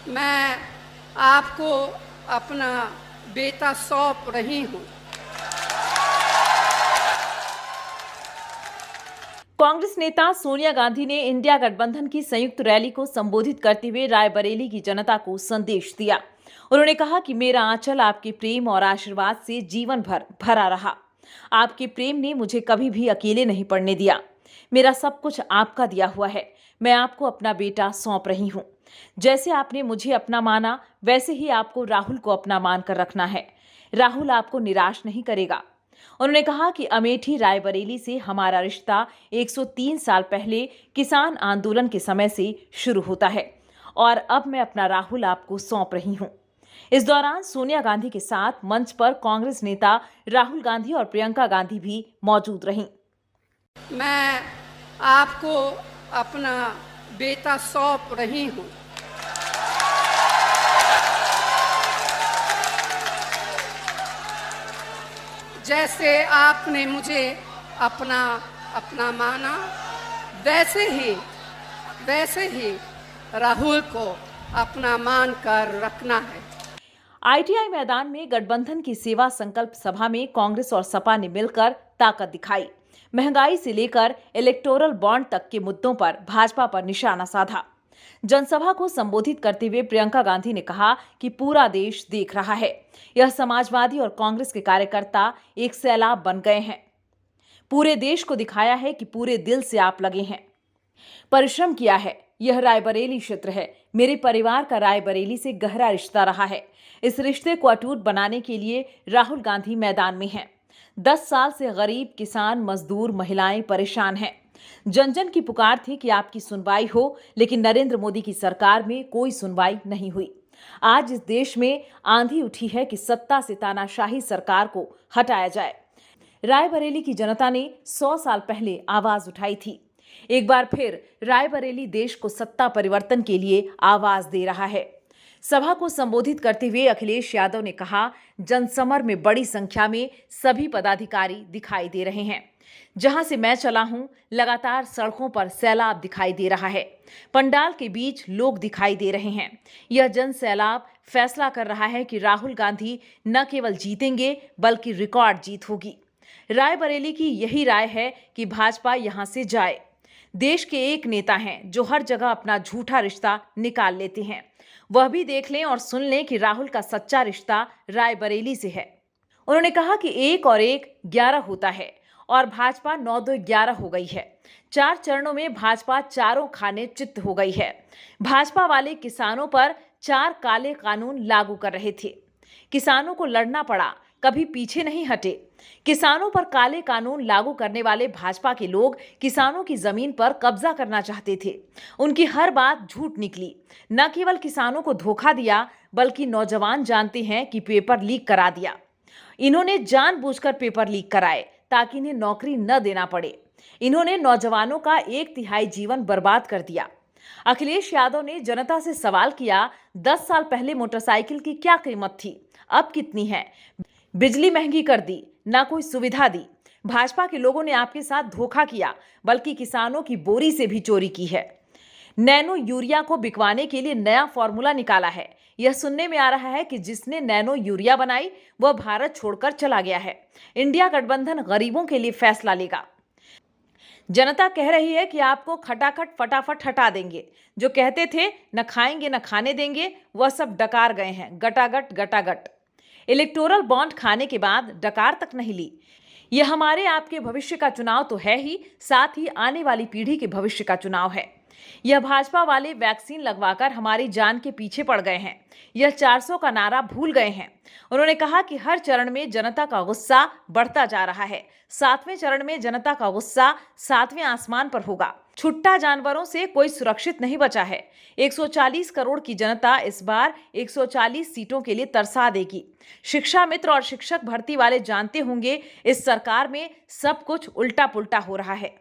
मैं आपको अपना बेटा सौंप रही हूँ। कांग्रेस नेता सोनिया गांधी ने इंडिया गठबंधन की संयुक्त रैली को संबोधित करते हुए रायबरेली की जनता को संदेश दिया। उन्होंने कहा कि मेरा आंचल आपके प्रेम और आशीर्वाद से जीवन भर भरा रहा। आपके प्रेम ने मुझे कभी भी अकेले नहीं पड़ने दिया। मेरा सब कुछ आपका दिया हुआ है। मैं आपको अपना बेटा सौंप रही हूँ। जैसे आपने मुझे अपना माना, वैसे ही आपको राहुल को अपना मानकर रखना है। राहुल आपको निराश नहीं करेगा। उन्होंने कहा कि अमेठी रायबरेली से हमारा रिश्ता 103 साल पहले किसान आंदोलन के समय से शुरू होता है और अब मैं अपना राहुल आपको सौंप रही हूं। इस दौरान सोनिया गांधी के साथ मंच पर कांग्रेस नेता राहुल गांधी और प्रियंका गांधी भी मौजूद रहीं। मैं आपको अपना बेटा सौंप रही हूँ। जैसे आपने मुझे अपना माना, वैसे ही राहुल को अपना मान कर रखना है। आईटीआई मैदान में गठबंधन की सेवा संकल्प सभा में कांग्रेस और सपा ने मिलकर ताकत दिखाई। महंगाई से लेकर इलेक्टोरल बॉन्ड तक के मुद्दों पर भाजपा पर निशाना साधा। जनसभा को संबोधित करते हुए प्रियंका गांधी ने कहा कि पूरा देश देख रहा है। यह समाजवादी और कांग्रेस के कार्यकर्ता एक सैलाब बन गए हैं। पूरे देश को दिखाया है कि पूरे दिल से आप लगे हैं, परिश्रम किया है। यह रायबरेली क्षेत्र है। मेरे परिवार का रायबरेली से गहरा रिश्ता रहा है। इस रिश्ते को अटूट बनाने के लिए राहुल गांधी मैदान में हैं। 10 साल से गरीब, किसान, मजदूर, महिलाएं परेशान हैं। जन जन की पुकार थी कि आपकी सुनवाई हो, लेकिन नरेंद्र मोदी की सरकार में कोई सुनवाई नहीं हुई। आज इस देश में आंधी उठी है कि सत्ता से तानाशाही सरकार को हटाया जाए। रायबरेली की जनता ने 100 साल पहले आवाज उठाई थी। एक बार फिर रायबरेली देश को सत्ता परिवर्तन के लिए आवाज दे रहा है। सभा को संबोधित करते हुए अखिलेश यादव ने कहा, जनसमर में बड़ी संख्या में सभी पदाधिकारी दिखाई दे रहे हैं। जहां से मैं चला हूं, लगातार सड़कों पर सैलाब दिखाई दे रहा है। पंडाल के बीच लोग दिखाई दे रहे हैं। यह जन सैलाब फैसला कर रहा है कि राहुल गांधी न केवल जीतेंगे, बल्कि रिकॉर्ड जीत होगी। रायबरेली की यही राय है कि भाजपा यहां से जाए। देश के एक नेता हैं जो हर जगह अपना झूठा रिश्ता निकाल लेते हैं। वह भी देख लें और सुन लें कि राहुल का सच्चा रिश्ता रायबरेली से है। उन्होंने कहा कि 1 और 1 11 होता है और भाजपा 9-2-11 हो गई है। 4 चरणों में भाजपा चारों खाने चित्त हो गई है। भाजपा वाले किसानों पर 4 काले कानून लागू कर रहे थे। किसानों को लड़ना पड़ा, कभी पीछे नहीं हटे। किसानों पर काले कानून लागू करने वाले भाजपा के लोग किसानों की जमीन पर कब्जा करना चाहते थे। उनकी हर बात झूठ निकली। न केवल किसानों को धोखा दिया, बल्कि नौजवान जानते हैं कि पेपर लीक करा दिया। इन्होंने जानबूझकर पेपर लीक कराए ताकि इन्हें नौकरी न देना पड़े। इन्होंने नौजवानों का 1/3 जीवन बर्बाद कर दिया। अखिलेश यादव ने जनता से सवाल किया, 10 साल पहले मोटरसाइकिल की क्या कीमत थी, अब कितनी है? बिजली महंगी कर दी, ना कोई सुविधा दी। भाजपा के लोगों ने आपके साथ धोखा किया, बल्कि किसानों की बोरी से भी चोरी की है। नैनो यूरिया को बिकवाने के लिए नया फॉर्मूला निकाला है। यह सुनने में आ रहा है कि जिसने नैनो यूरिया बनाई वह भारत छोड़कर चला गया है। इंडिया गठबंधन गरीबों के लिए फैसला लेगा। जनता कह रही है कि आपको खटाखट फटाफट हटा देंगे। जो कहते थे न खाएंगे न खाने देंगे, वह सब डकार गए हैं, गटागट गटागट। इलेक्टोरल बॉन्ड खाने के बाद डकार तक नहीं ली। यह हमारे आपके भविष्य का चुनाव तो है ही, साथ ही आने वाली पीढ़ी के भविष्य का चुनाव है। यह भाजपा वाले वैक्सीन लगवाकर हमारी जान के पीछे पड़ गए हैं। यह 400 का नारा भूल गए हैं। उन्होंने कहा कि हर चरण में जनता का गुस्सा बढ़ता जा रहा है। 7वें चरण में जनता का गुस्सा 7वें आसमान पर होगा। छुट्टा जानवरों से कोई सुरक्षित नहीं बचा है। 140 करोड़ की जनता इस बार 140 सीटों के लिए तरसा देगी। शिक्षा मित्र और शिक्षक भर्ती वाले जानते होंगे, इस सरकार में सब कुछ उल्टा पुल्टा हो रहा है।